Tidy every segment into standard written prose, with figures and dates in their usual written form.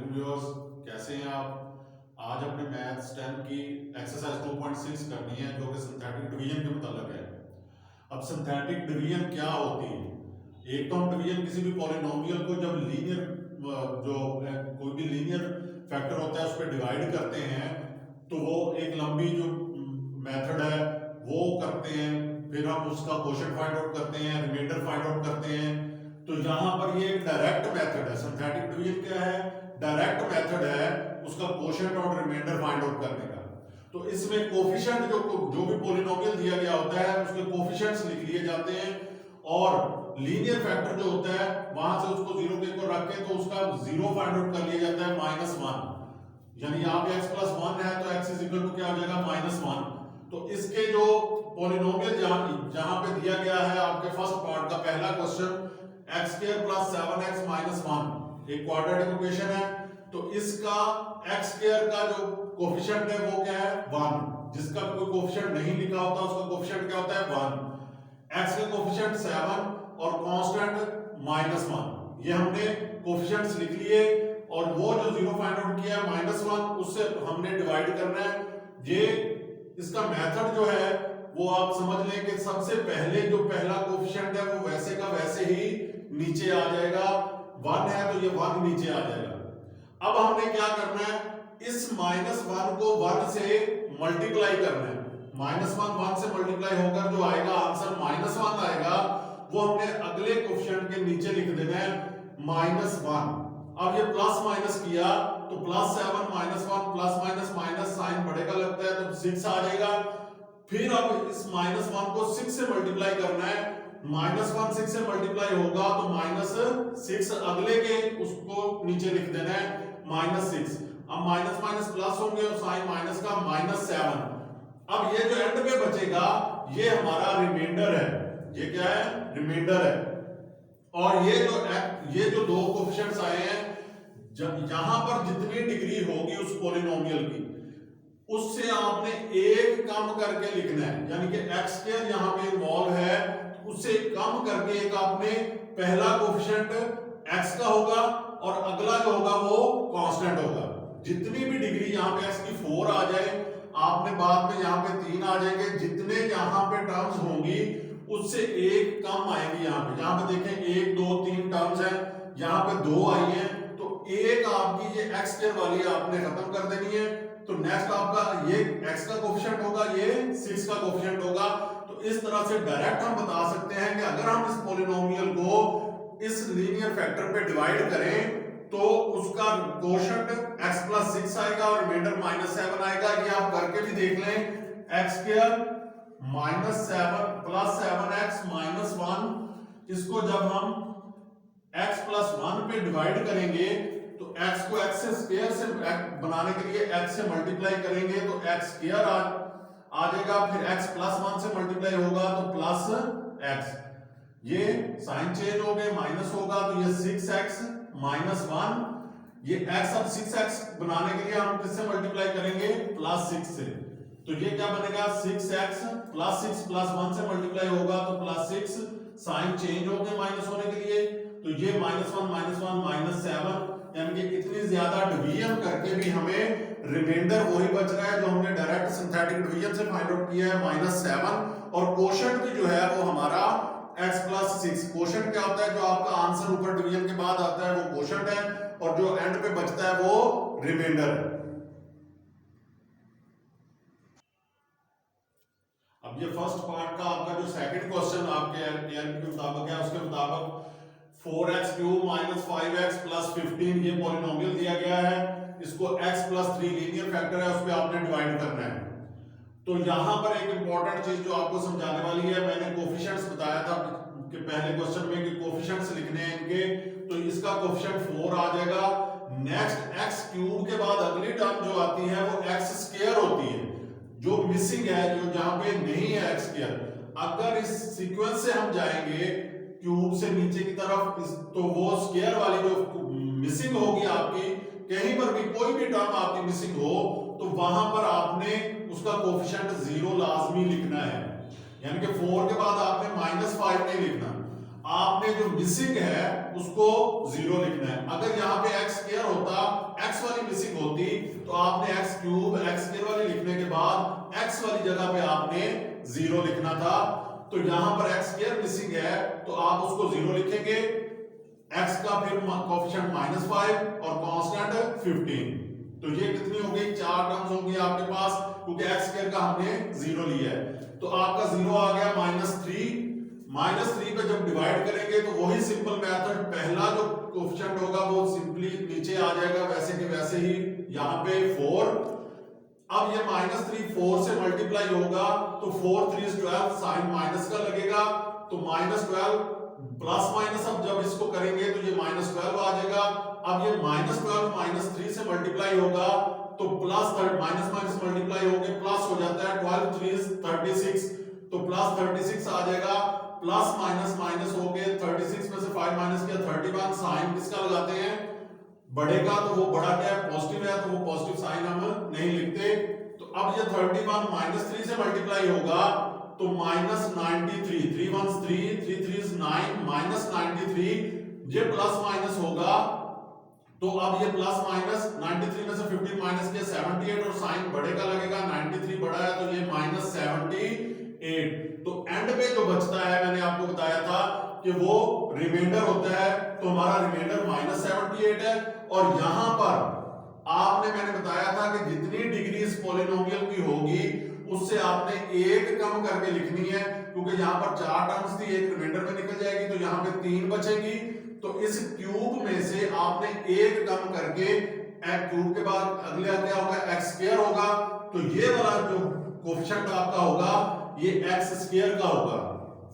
Viewers, कैसे हैं आप। आज अपने मैथ्स 10 की एक्सरसाइज 2.6 करनी है जो कि सिंथेटिक डिवीजन के मुताबिक है। अब सिंथेटिक डिवीजन क्या होती है? एक तो हम डिवीजन किसी भी पॉलिनोमियल को जब लीनियर कोई भी लीनियर फैक्टर होता है उस पर डिवाइड करते हैं तो वो एक लंबी जो मेथड है वो करते हैं, फिर हम उसका क्वोशिएंट फाइंड आउट करते हैं, रिमाइंडर फाइंड आउट करते हैं। तो यहाँ पर ये डायरेक्ट मेथड है। सिंथेटिक डिवीजन क्या है? डायरेक्ट मेथड है उसका क्वोशिएंट और रिमाइंडर फाइंड आउट करने का। तो इसमें कोफिशिएंट जो भी पॉलिनोमियल दिया गया होता है उसके कोफिशिएंट्स लिख लिए जाते हैं और लीनियर फैक्टर जो होता है वहां से उसको जीरो के ऊपर रख के तो उसका जीरो फाइंड आउट कर लिया जाता है -1। यानी यहाँ पे x + 1 है तो x = क्या हो जाएगा -1। तो इसके जो पॉलिनोमियल जहां पे दिया गया है आपके फर्स्ट पार्ट का पहला क्वेश्चन x² + 7x - 1 एक क्वाड्रेटिक इक्वेशन है। तो इसका x² का जो कोफिशिएंट है वो क्या है 1। जिसका कोई कोफिशिएंट नहीं लिखा होता उसका कोफिशिएंट क्या होता है 1। x का कोफिशिएंट 7 और कांस्टेंट -1। ये हमने कोफिशिएंट्स लिख लिए और वो जो जीरो फाइंड आउट किया है -1 उससे हमने डिवाइड करना है। ये इसका मेथड जो है वो आप समझ लें कि सबसे पहले जो पहला कोफिशिएंट है वो वैसे का वैसे ही नीचे आ जाएगा। 1 है तो ये 1 नीचे आ जाएगा। अब हमने क्या करना है, इस -1 को 1 से मल्टीप्लाई करना है। -1 1 से मल्टीप्लाई होकर जो आएगा आंसर -1 आएगा वो हमने अगले कोफिशिएंट के नीचे लिख देना है -1। अब ये प्लस माइनस किया तो +7 -1 प्लस माइनस माइनस साइन बढ़ेगा लगता है तो 6 आ जाएगा। फिर अब इस -1 को 6 से मल्टीप्लाई करना है। -1 6 से मल्टीप्लाई होगा तो -6 अगले के उसको नीचे लिख देना है -6। अब माइनस माइनस प्लस होंगे और साइन माइनस का -7। अब ये जो एंड पे बचेगा ये हमारा रिमाइंडर है। ये क्या है? रिमाइंडर है। और ये जो दो कोफिशिएंट्स आए हैं यहां पर जितनी डिग्री होगी उस पॉलिनोमियल की उससे आपने एक कम करके लिखना है। यानी कि x² यहां पे इन्वॉल्व है तो उससे कम करके एक आपने पहला कोफिशिएंट x का होगा और अगला जो होगा वो कांस्टेंट होगा। जितनी भी डिग्री यहां पे x की 4 आ जाए आपने बाद में यहां पे 3 आ जाएंगे। जितने यहां पे टर्म्स होंगी उससे एक कम आएगी। यहां पे देखें 1 2 3 टर्म्स हैं, यहां पे 2 आई हैं तो एक आपकी ये x² वाली आपने खत्म कर देनी है। तो नेक्स्ट आपका ये x का कोफिशिएंट होगा, ये 6 का कोफिशिएंट होगा। तो इस तरह से डायरेक्ट हम बता सकते हैं कि अगर हम इस पॉलिनोमियल को इस लीनियर फैक्टर पे डिवाइड करें तो उसका कोशेंट x + 6 आएगा और रिमाइंडर -7 आएगा। ये आप करके भी देख लें। x² -7 + 7x - 1 इसको जब हम x + 1 पे डिवाइड करेंगे तो x को x से स्क्वायर से बनाने के लिए x से मल्टीप्लाई करेंगे तो x² आ जाएगा। फिर x + 1 से मल्टीप्लाई होगा तो +x। ये साइन चेंज हो गए माइनस होगा तो ये 6x - 1। ये x अब 6x बनाने के लिए हम किससे मल्टीप्लाई करेंगे? +6 से। तो ये क्या बनेगा? 6x + 6 + 1 से मल्टीप्लाई होगा तो +6। साइन चेंज हो गए माइनस होने के लिए तो ये -1 -7 यानी कि इतनी ज्यादा डिवीजन करके भी हमें रिमाइंडर वही बच रहा है जो हमने डायरेक्ट सिंथेटिक डिवीजन से फाइंड आउट किया है -7। और कोशेंट भी जो है वो हमारा x + 6। कोशेंट क्या होता है? जो आपका आंसर ऊपर डिवीजन के बाद आता है वो कोशेंट है और जो एंड पे बचता है वो रिमाइंडर है। अब ये फर्स्ट पार्ट का आपका जो सेकंड क्वेश्चन आपके एएनपी के मुताबिक है उसके मुताबिक 4x³ - 5x + 15 ये पॉलिनोमियल दिया गया है। इसको x + 3 लीनियर फैक्टर है उस पे आपने डिवाइड करना है। तो यहां पर एक इंपॉर्टेंट चीज जो आपको समझाने वाली है, मैंने कोफिशिएंट्स बताया था कि पहले क्वेश्चन में कि कोफिशिएंट्स लिखने हैं इनके। तो इसका कोफिशिएंट 4 आ जाएगा। नेक्स्ट x³ के बाद अगली टर्म जो आती है वो x² होती है जो मिसिंग है, जो जहां पे नहीं है x²। अगर इस सीक्वेंस से हम जाएंगे क्यूब से नीचे की तरफ तो वो स्क्वायर वाली जो मिसिंग होगी आपकी, कहीं पर भी कोई भी टर्म आपकी मिसिंग हो तो वहां पर आपने उसका कोफिशिएंट 0 लाजमी लिखना है। यानी कि 4 के बाद आपने -5 नहीं लिखना, आपने जो मिसिंग है उसको 0 लिखना है। अगर यहाँ पे x² होता मिसिंग होती तो आपने एक्स क्यूब एक्स स्क्वायर वाली लिखने के बाद एक्स वाली जगह पे आपने 0 लिखना था। तो यहां पर एक्स स्क्वायर मिसिंग है तो आप उसको 0 लिखेंगे, एक्स का फिर कोएफिशिएंट -5 और कांस्टेंट 15। तो ये कितनी हो गई, 4 टर्म्स होंगी आपके पास, क्योंकि एक्स स्क्वायर का हमने 0 लिया है। तो आपका 0 आ गया -3। -3 पे जब डिवाइड करेंगे तो वही सिंपल मेथड, पहला जो कोएफिशिएंट होगा वो सिंपली नीचे आ जाएगा वैसे के वैसे ही, यहाँ पे 4। अब ये -3 4 से मल्टीप्लाई होगा तो 4 3 12, साइन माइनस का लगेगा तो -12 प्लस माइनस, अब जब इसको करेंगे तो ये -12 आ जाएगा। अब ये -12 -3 से मल्टीप्लाई होगा तो प्लस माइनस माइनस मल्टीप्लाई होके प्लस हो जाता है, 12 3 36 तो प्लस 36 आ जाएगा। प्लस माइनस माइनस हो गए, 36 में से 5 माइनस किया 31, साइन किसका लगाते हैं, बड़े का, तो वो बड़ा क्या है, पॉजिटिव है, तो वो पॉजिटिव साइन हम नहीं लिखते। तो अब ये 31 -3 से मल्टीप्लाई होगा तो -93, 3 1 3 3 3 9 -93, ये प्लस माइनस होगा। तो अब ये प्लस माइनस 93 में से 15 माइनस किया 78 और साइन बड़े का लगेगा, 93 बड़ा है तो ये -78। तो एंड पे जो बचता है मैंने आपको बताया था कि वो रिमाइंडर होता है, तो हमारा रिमाइंडर -78 है। और यहां पर आपने मैंने बताया था कि जितनी डिग्री इस पॉलिनोमियल की होगी उससे आपने एक कम करके लिखनी है, क्योंकि यहां पर 4 टर्म्स थी, एक रिमाइंडर में निकल जाएगी तो यहां पे 3 बचेगी। तो इस क्यूब में से आपने एक कम करके, एक्स क्यूब के बाद अगला क्या होगा, एक्स स्क्वायर होगा। तो ये वाला जो कोएफिशिएंट आपका होगा ये एक्स स्क्वायर का होगा,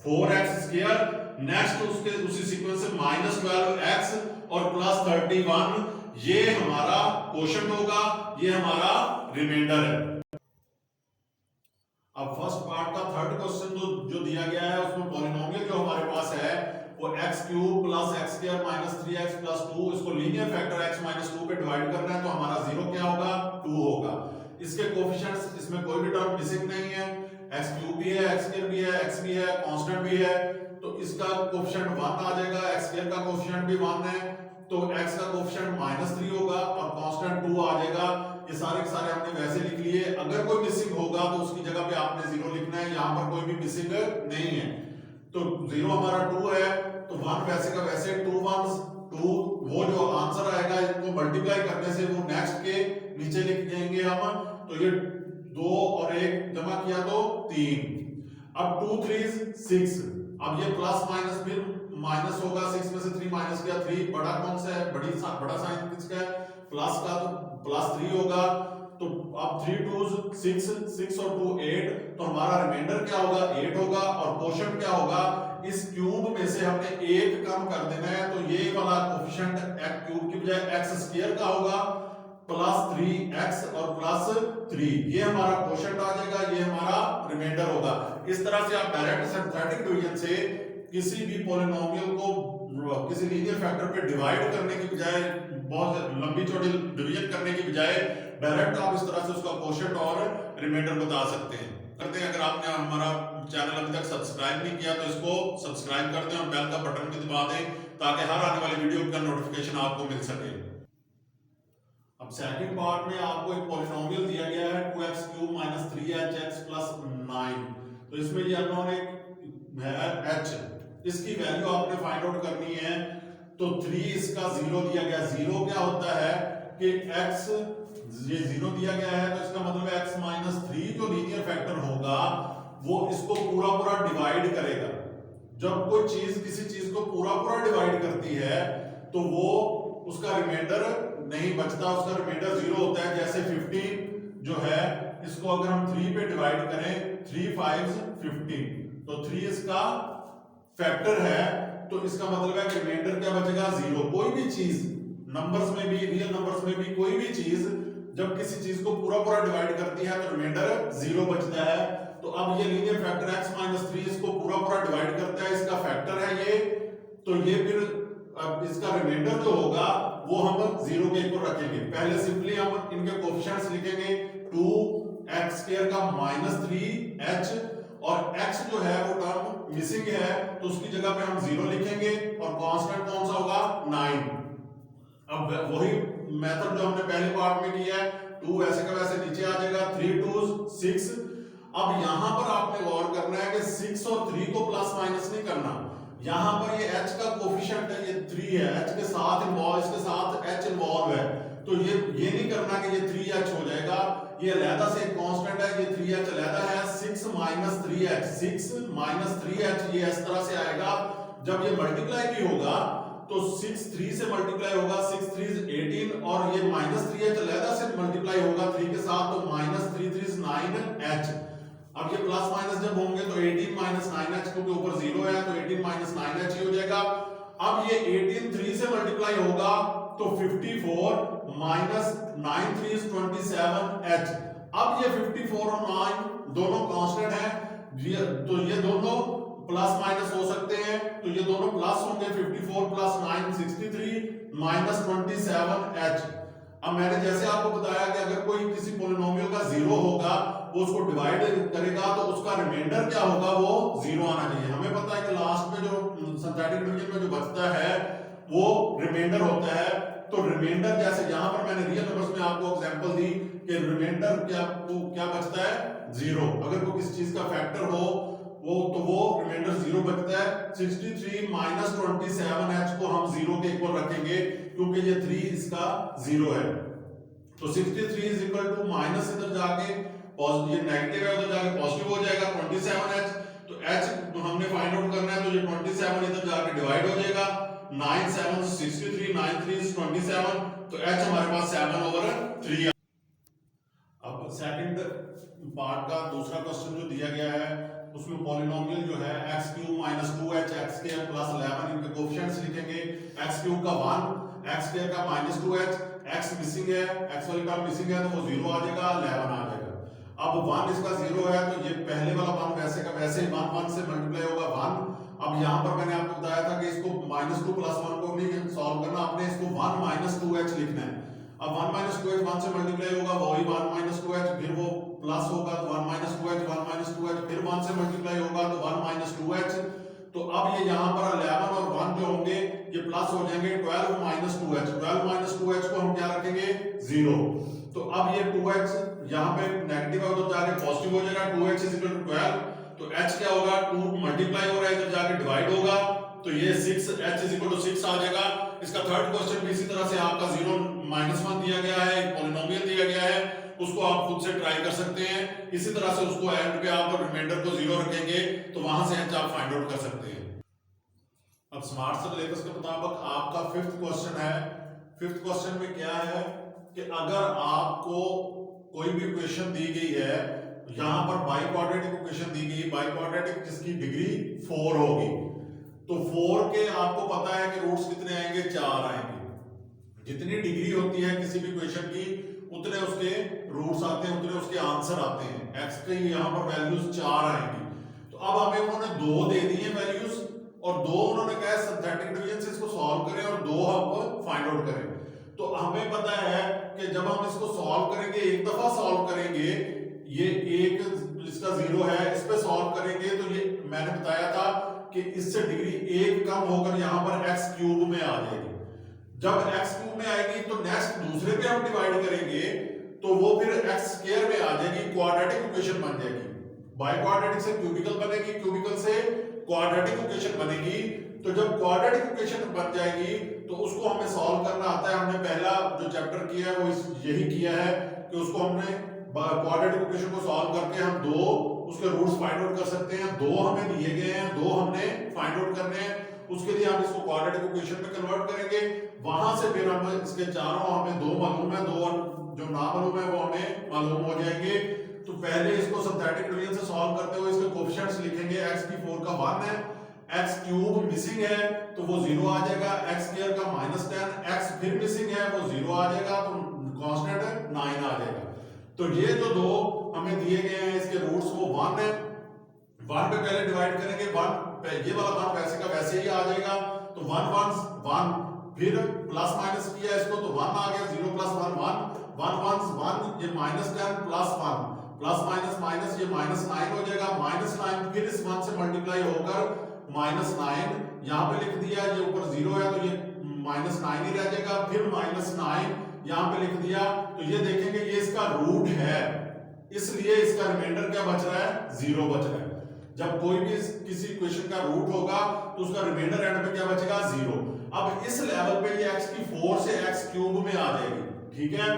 4x स्क्वायर। नेक्स्ट उसके उसी सीक्वेंस से -12x और +31, ये हमारा क्वोशंट होगा, ये हमारा रिमाइंडर है। अब फर्स्ट पार्ट का थर्ड क्वेश्चन जो दिया गया है उसमें पॉलिनोमियल जो हमारे पास है वो x³ + x² - 3x + 2, इसको लीनियर फैक्टर x - 2 पे डिवाइड करना है तो हमारा 0 क्या होगा, 2 होगा। इसके कोएफिशिएंट्स, इसमें कोई भी टर्म मिसिंग नहीं है, x³ भी है, x² भी है, x भी है, कांस्टेंट भी है, तो इसका कोएफिशिएंट 1 आ जाएगा। x² का कोएफिशिएंट भी 1 है तो x का कोएफिशिएंट -3 होगा और कांस्टेंट 2 आ जाएगा। ये सारे के सारे हमने वैसे लिख लिए। अगर कोई मिसिंग होगा तो उसकी जगह पे आपने 0 लिखना है, यहां पर कोई भी मिसिंग नहीं है। तो 0 हमारा 2 है तो 1 वैसे का वैसे, 2 1 2, वो जो आंसर आएगा इनको मल्टीप्लाई करने से वो नेक्स्ट के नीचे लिख देंगे हम। तो ये 2 और 1 जमा किया तो 3। अब 2 3 6, अब ये प्लस माइनस फिर माइनस होगा, 6 में से 3 माइनस किया 3, बड़ा कौन सा है, बड़ा साइन किसका है, प्लस का, तो +3 होगा। तो अब 3 2 6 6 और 2 8, तो हमारा रिमाइंडर क्या होगा, 8 होगा। और क्वोशंट क्या होगा, इस क्यूब में से हमने एक कम कर देना है, तो ये वाला कोएफिशिएंट x क्यूब की बजाय x स्क्वायर का होगा, +3x और +3, ये हमारा क्वोशंट आ जाएगा, ये हमारा रिमाइंडर होगा। इस तरह से आप डायरेक्ट सिंथेटिक डिवीजन से किसी भी पॉलिनोमियल को किसी लीनियर फैक्टर पे डिवाइड करने की बजाय, बहुत लंबी चौड़ी डिवीजन करने की बजाय डायरेक्ट आप इस तरह से उसका क्वोशंट और रिमाइंडर बता सकते हैं। अगर आपने हमारा चैनल अभी तक सब्सक्राइब नहीं किया तो इसको सब्सक्राइब कर दें और बेल का बटन भी दबा दें ताकि हर आने वाली वीडियो का नोटिफिकेशन आपको मिल सके। अब सेकंड पार्ट में आपको एक पॉलिनोमियल दिया गया है 2x³ - 3hx + 9। तो इसमें ये अननोन एक है h, इसकी वैल्यू आपने फाइंड आउट करनी है। तो 3 इसका 0 दिया गया। 0 क्या होता है कि x, ये 0 दिया गया है तो इसका मतलब x - 3 जो लीनियर फैक्टर होगा वो इसको पूरा डिवाइड करेगा। जब कोई चीज किसी चीज को पूरा डिवाइड करती है तो वो उसका रिमाइंडर नहीं बचता, उसका रिमाइंडर 0 होता है। जैसे 15 जो है इसको अगर हम 3 पे डिवाइड करें, 3 5 15, तो 3 इसका फैक्टर है, तो इसका मतलब है कि रिमाइंडर क्या बचेगा, 0। कोई भी चीज नंबर्स में भी, रियल नंबर्स में भी, कोई भी चीज जब किसी चीज को पूरा डिवाइड करती है तो रिमाइंडर 0 बचता है। तो अब ये लीनियर फैक्टर x - 3 इसको पूरा डिवाइड करता है, इसका फैक्टर है ये। तो ये फिर अब इसका रिमाइंडर जो होगा वो हम 0 के ऊपर रखेंगे। पहले सिंपली हम इनके कोएफिशिएंट्स लिखेंगे, 2x² का -3h, और x जो है वो टर्म मिसिंग है तो उसकी जगह पे हम 0 लिखेंगे और कांस्टेंट कौन सा होगा, 9। अब वही मेथड जो हमने पहले पार्ट में किया है, 2 वैसे का वैसे नीचे आ जाएगा, 3 2 6। अब यहां पर आपने गौर करना है कि 6 और 3 को प्लस माइनस नहीं करना। यहां पर ये h का कोफिशिएंट है, ये 3 है, h के साथ इन्वॉल्व, इसके साथ h इन्वॉल्व है, तो ये नहीं करना कि ये 3h हो जाएगा, ये अलहदा से एक कांस्टेंट है, ये 3h अलहदा है, 6 माइनस 3h, 6 माइनस 3h, ये इस तरह से आएगा। जब ये मल्टीप्लाई भी होगा तो 6 3 से मल्टीप्लाई होगा, 6 3 18, और ये माइनस 3h अलहदा से मल्टीप्लाई होगा 3 के साथ, तो माइनस 3 3 9h। अब ये प्लस माइनस जब होंगे तो 18 माइनस 9h, क्योंकि ऊपर 0 है तो 18 माइनस 9h ही हो जाएगा। अब ये 18 3 से मल्टीप्लाई होगा तो 54 माइनस 9 3 27h। अब ये 54 और 9 दोनों कांस्टेंट हैं, तो ये दोनों प्लस माइनस हो सकते हैं, तो ये दोनों प्लस होंगे, 54 प्लस 9 63 माइनस 27h। अब मैंने जैसे आपको बताया कि अगर कोई किसी पोलिनोमियल का जीरो होगा, वो उसको डिवाइड करेगा तो उसका रिमाइंडर क्या होगा, वो जीरो आना चाहिए। हमें पता है कि लास्ट में जो सिंथेटिक डिवीजन में जो बचता है वो रिमाइंडर होता है, तो रिमाइंडर जैसे यहां पर मैंने रियल नंबर्स में आपको एग्जांपल दी कि रिमाइंडर क्या बचता है, जीरो। अगर कोई किसी चीज का फैक्टर हो वो रिमाइंडर जीरो बचता है। 63 माइनस 27h को हम जीरो के इक्वल रखेंगे क्योंकि ये 3 इसका जीरो है, तो 63 इज इक्वल टू माइनस इधर जाके ये नेगेटिव है, उधर जाके पॉजिटिव हो जाएगा 27h, तो h हमने फाइंड आउट करना है, तो ये 27 इधर जाके डिवाइड हो जाएगा, 9 7 63 9 3 27, तो h हमारे पास 7/3। अब सेकंड पार्ट का दूसरा क्वेश्चन जो दिया गया है उसमें पॉलिनोमियल जो है x³ - 2h x² + 11, इनके कोएफिशिएंट्स लिखेंगे। x³ का 1, x² का -2h, x मिसिंग है, x वाली टर्म मिसिंग है तो वो 0 आ जाएगा, 11 आ जाएगा। अब 1 इसका 0 है तो ये पहले वाला 1 वैसे का वैसे 1 1 से मल्टीप्लाई होगा 1। अब यहाँ पर मैंने आपको बताया था कि इसको -2 + 1 को नहीं सॉल्व करना, आपने इसको 1 - 2h लिखना है। अब 1 - 2h 1 से मल्टीप्लाई होगा, वही 1 - 2h, फिर वो प्लस होगा तो 1 - 2h 1 - 2h, फिर 1 से मल्टीप्लाई होगा तो 1 - 2h। तो अब ये यहाँ पर 11 और 1 जो होंगे ये प्लस हो जाएंगे, 12 - 2h, 12 - 2h को हम क्या रखेंगे, 0। तो अब ये 2h यहाँ पे नेगेटिव है, उधर जाके पॉजिटिव हो जाएगा, 2h = 12, तो h क्या होगा, 2 मल्टीप्लाई हो रहा है, इधर जाके डिवाइड होगा, तो ये 6 h = 6 आ जाएगा। इसका थर्ड क्वेश्चन भी इसी तरह से आपका 0 - 1 दिया गया है, एक पॉलिनोमियल दिया गया है, उसको आप खुद से ट्राई कर सकते हैं। इसी तरह से उसको एंड पे आप रिमाइंडर को 0 रखेंगे तो वहां से h आप फाइंड आउट कर सकते हैं। अब स्मार्ट सिलेबस के मुताबिक आपका फिफ्थ क्वेश्चन है। फिफ्थ क्वेश्चन में क्या है कि अगर आपको कोई भी इक्वेशन दी गई है, यहां पर बाइक्वाड्रेटिक इक्वेशन दी गई, बाइक्वाड्रेटिक जिसकी डिग्री 4 होगी, तो 4 के आपको पता है कि रूट्स कितने आएंगे, 4 आएंगे। जितनी डिग्री होती है किसी भी इक्वेशन की उतने उसके रूट्स आते हैं, उतने उसके आंसर आते हैं। x के यहाँ पर वैल्यूज 4 आएंगी, तो अब हमें उन्होंने 2 दे दी है वैल्यूज, और 2 उन्होंने कहा सिंथेटिक डिवीजन से इसको सॉल्व करें और 2 हम फाइंड आउट करें। तो हमें पता है कि जब हम इसको सॉल्व करेंगे, एक दफा सॉल्व करेंगे, ये एक इसका 0 है, इस पे सॉल्व करेंगे तो ये मैंने बताया था कि इससे डिग्री 1 कम होकर यहाँ पर x³ में आ जाएगी। जब x³ में आएगी तो नेक्स्ट दूसरे पे हम डिवाइड करेंगे तो वो फिर x² में आ जाएगी, क्वाड्रेटिक इक्वेशन बन जाएगी। बाइक्वाड्रेटिक से क्यूबिकल बनेगी, क्यूबिकल से क्वाड्रेटिक इक्वेशन बनेगी। तो जब क्वाड्रेटिक इक्वेशन बन जाएगी तो उसको हमें सॉल्व करना आता है। हमने पहला जो चैप्टर किया है वो यही किया है कि उसको हमने क्वाड्रेटिक इक्वेशन को सॉल्व करके हम 2 उसके रूट्स फाइंड आउट कर सकते हैं। 2 हमें दिए गए हैं, 2 हमने फाइंड आउट करने हैं, उसके लिए हम इसको क्वाड्रेटिक इक्वेशन में कन्वर्ट करेंगे। वहां से फिर हम इसके चारों हमें 2 मालूम है, 2 जो ना मालूम है वो हमें मालूम हो जाएंगे। तो पहले इसको सिंथेटिक डिवीजन से सॉल्व करते हुए इसके कोएफिशिएंट्स लिखेंगे। x³ का 1 है, x³ मिसिंग है तो वो 0 आ जाएगा, x² का -10, x फिर मिसिंग है वो 0 आ जाएगा, तो कांस्टेंट 9 आ जाएगा। तो ये जो 2 हमें दिए गए हैं इसके रूट्स वो 1 है, 1 पे पहले डिवाइड करेंगे, 1 ये वाला 1 वैसे का वैसे ही आ जाएगा, तो 1 1 1, फिर प्लस माइनस किया इसको तो 1 आ गया, 0 + 1 1 1 1 1, ये -10 + 1 प्लस माइनस माइनस ये -9 हो जाएगा, -9 फिर इस 1 से मल्टीप्लाई होकर -9 यहाँ पे लिख दिया, ये ऊपर 0 है तो ये -9 ही रह जाएगा, फिर -9 यहां पे लिख दिया, तो ये देखेंगे ये इसका रूट है, इसलिए इसका रिमाइंडर क्या बच रहा है, 0 बच रहा है। जब कोई भी किसी इक्वेशन का रूट होगा तो उसका रिमाइंडर एंड में क्या बचेगा, 0। अब इस लेवल पे ये x की 4 से x क्यूब में आ जाएगी, ठीक है।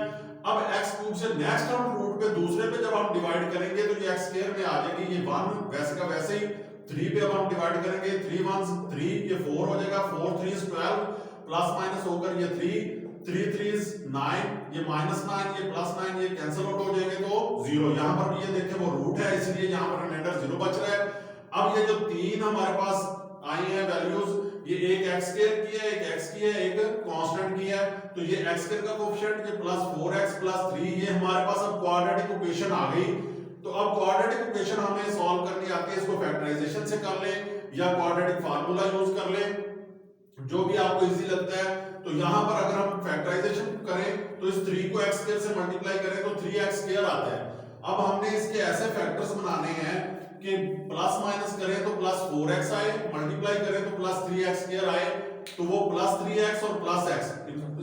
अब x क्यूब से नेक्स्ट हम रूट पे दूसरे पे जब हम डिवाइड करेंगे तो ये x स्क्वायर में आ जाएगी, ये 1 वैसे का वैसे ही। 3 पे अब हम डिवाइड करेंगे, 3 1 3, ये 4 हो जाएगा, 4 3 12 प्लस माइनस होकर ये 3 3 9, ये -9, ये +9, ये कैंसिल आउट हो जाएंगे तो 0। यहां पर भी ये देखें वो रूट है, इसलिए यहां पर रिमाइंडर 0 बच रहा है। अब ये जो तीन हमारे पास आई है वैल्यूज, ये एक x स्क्वायर की है, एक x की है, एक कांस्टेंट की है, तो ये x स्क्वायर का कोएफिशिएंट ये +4x + 3, ये हमारे पास अब क्वाड्रेटिक इक्वेशन आ गई। तो अब क्वाड्रेटिक इक्वेशन हमें सॉल्व करनी आती है, इसको फैक्टराइजेशन से कर लें या क्वाड्रेटिक फार्मूला यूज कर लें, जो भी आपको इजी लगता है। तो यहां पर अगर हम फैक्टराइजेशन करें तो इस 3 को x स्क्वायर से मल्टीप्लाई करें तो 3x स्क्वायर आता है। अब हमने इसके ऐसे फैक्टर्स बनाने हैं कि प्लस माइनस करें तो +4x आए, मल्टीप्लाई करें तो +3x स्क्वायर आए, तो वो +3x और +x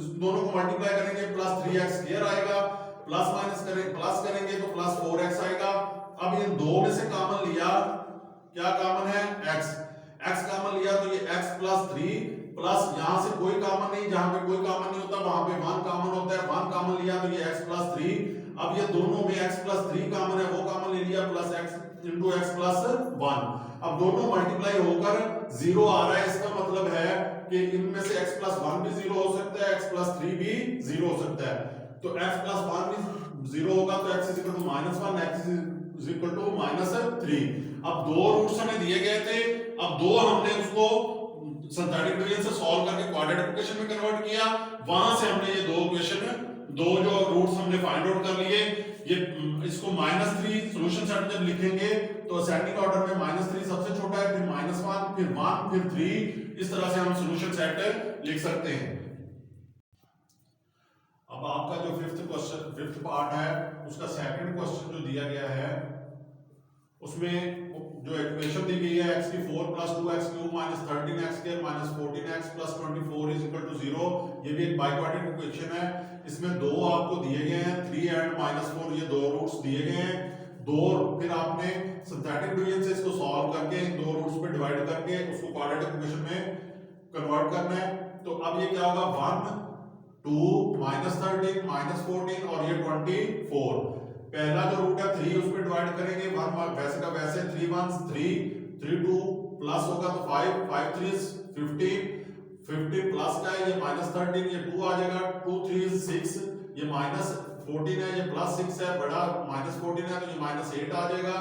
इस दोनों को मल्टीप्लाई करेंगे +3x स्क्वायर आएगा, प्लस माइनस करेंगे तो +4x आएगा। अब इन दो में से कॉमन लिया, क्या कॉमन है, x कॉमन लिया तो ये x + 3 प्लस यहां से कोई कॉमन नहीं, जहां पे कोई कॉमन नहीं होता वहां पे 1 कॉमन होता है, 1 कॉमन लिया तो ये x + 3। अब ये दोनों में x + 3 कॉमन है, वो कॉमन ले लिया, प्लस x × x + 1। अब दोनों मल्टीप्लाई होकर 0 आ रहा है, इसका मतलब है कि इनमें से x + 1 भी 0 हो सकता है, x + 3 भी 0 हो सकता है। तो x + 1 भी 0 होगा तो x = -1, x = -3। अब दो रूट्स हमें दिए गए थे, अब दो हमने उसको सिंथेटिक डिवीजन से सॉल्व करके क्वाड्रेटिक इक्वेशन में कन्वर्ट किया, वहां से हमने ये दो जो रूट्स हमने फाइंड आउट कर लिए। ये इसको -3 सॉल्यूशन सेट जब लिखेंगे तो असेंडिंग ऑर्डर में -3 सबसे छोटा है, फिर -1, फिर 1, फिर 3, इस तरह से हम सॉल्यूशन सेट लिख सकते हैं। अब आपका जो फिफ्थ पार्ट है उसका सेकंड क्वेश्चन जो दिया गया है उसमें जो इक्वेशन दी गई है x की 4 + 2x³ - 13x² - 14x + 24 = 0, ये भी एक बाइक्वाड्रेटिक इक्वेशन है। इसमें दो आपको दिए गए हैं, 3 and -4, ये दो रूट्स दिए गए हैं। फिर आपने सिंथेटिक डिवीजन से इसको सॉल्व करके इन दो रूट्स पे डिवाइड करके उसको क्वाड्रेटिक इक्वेशन में कन्वर्ट करना है। तो अब ये क्या होगा, 1 2 -13 -14 और ये 24। पहला जो रूट है 3 उस पे डिवाइड करेंगे, 1 वैसे का वैसे, 3 1 3 3 2 प्लस होगा तो 5 5 3 15 15 प्लस का है, ये -13, ये 2 आ जाएगा, 2 3 6, ये -14 है, ये +6 है, बड़ा -14 है तो ये -8 आ जाएगा।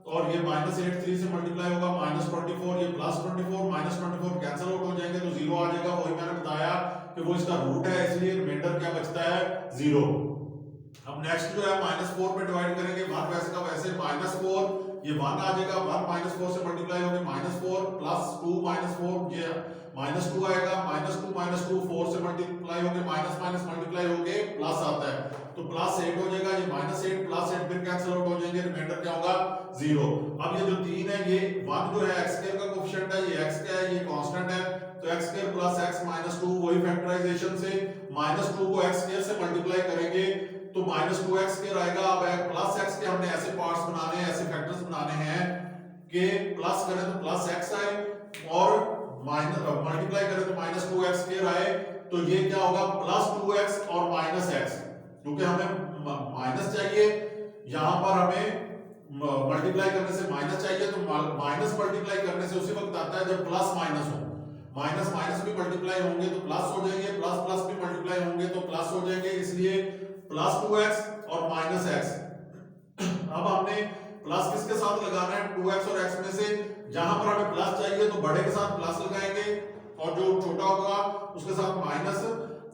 और ये -8 3 से मल्टीप्लाई होगा, -24, ये +24 -24 कैंसिल आउट हो जाएंगे तो 0 आ जाएगा। वही मैंने बताया कि वो इसका रूट है, इसलिए रिमाइंडर क्या बचता है, 0। अब नेक्स्ट जो है -4 पे डिवाइड करेंगे, 1 वैसे का वैसे, -4 ये 1 आ जाएगा, 1 -4 से मल्टीप्लाई होगी, -4 + 2 -4 ये -2 आएगा, -2 4 से मल्टीप्लाई होके माइनस मल्टीप्लाई होके प्लस आता है तो +8 हो जाएगा, ये -8 +8 फिर कैंसिल आउट हो जाएंगे, रिमाइंडर क्या होगा, 0। अब ये जो 3 है, ये 1 जो है x² का कोएफिशिएंट है, ये x का है, ये कांस्टेंट है, तो x² + x - 2 वही फैक्टराइजेशन से -2 को x² से मल्टीप्लाई करेंगे तो -2x² आएगा। अब +x के हमने ऐसे पार्ट्स बनाने हैं, ऐसे फैक्टर्स बनाने हैं कि प्लस करें तो +x आए और मल्टीप्लाई करें तो -2x² आए। तो ये क्या होगा, +2x और -x, क्योंकि हमें माइनस चाहिए, यहां पर हमें मल्टीप्लाई करने से माइनस चाहिए, तो माइनस मल्टीप्लाई करने से उसी वक्त आता है जब प्लस माइनस हो। माइनस माइनस भी मल्टीप्लाई होंगे तो प्लस हो जाएंगे, प्लस प्लस भी मल्टीप्लाई होंगे तो प्लस हो जाएंगे, इसलिए +2x और -x। अब हमने प्लस किसके साथ लगाना है, 2x और x में से जहां पर हमें प्लस चाहिए तो बड़े के साथ प्लस लगाएंगे और जो छोटा होगा उसके साथ माइनस।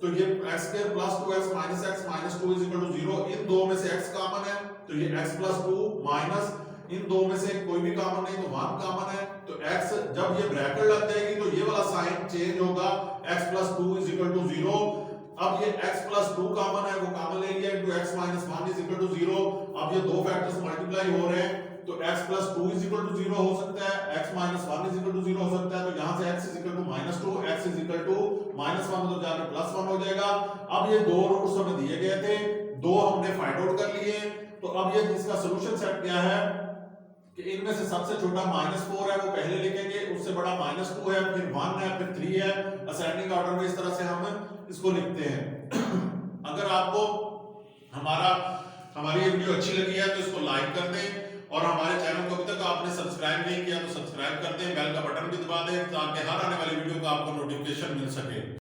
तो ये x² + 2x - x - 2 = 0। इन दो में से x कॉमन है तो ये x + 2 माइनस इन दो में से कोई भी कॉमन नहीं तो 1 कॉमन है, तो x जब ये ब्रैकेट लग जाएगी तो ये वाला साइन चेंज होगा, x + 2 = 0। अब ये x + 2 कॉमन है, वो कॉमन ले लिया, × x - 1 = 0। अब ये दो फैक्टर्स मल्टीप्लाई हो रहे हैं तो x + 2 = 0 हो सकता है, x - 1 = 0 हो सकता है, तो यहां से x = -2, x = -1 तो जाके +1 हो जाएगा। अब ये दो रूट्स हमें दिए गए थे, दो हमने फाइंड आउट कर लिए। तो अब ये इसका सोल्यूशन सेट क्या है कि इनमें से सबसे छोटा -4 है वो पहले लिखेंगे, उससे बड़ा -2 है, फिर 1 है, फिर 3 है। असेंडिंग ऑर्डर में इस तरह से हम इसको लिखते हैं। अगर आपको हमारी ये वीडियो अच्छी लगी है तो इसको लाइक कर दें, और हमारे चैनल को अभी तक आपने सब्सक्राइब नहीं किया तो सब्सक्राइब कर दें, बेल का बटन भी दबा दें ताकि हर आने वाली वीडियो का आपको नोटिफिकेशन मिल सके।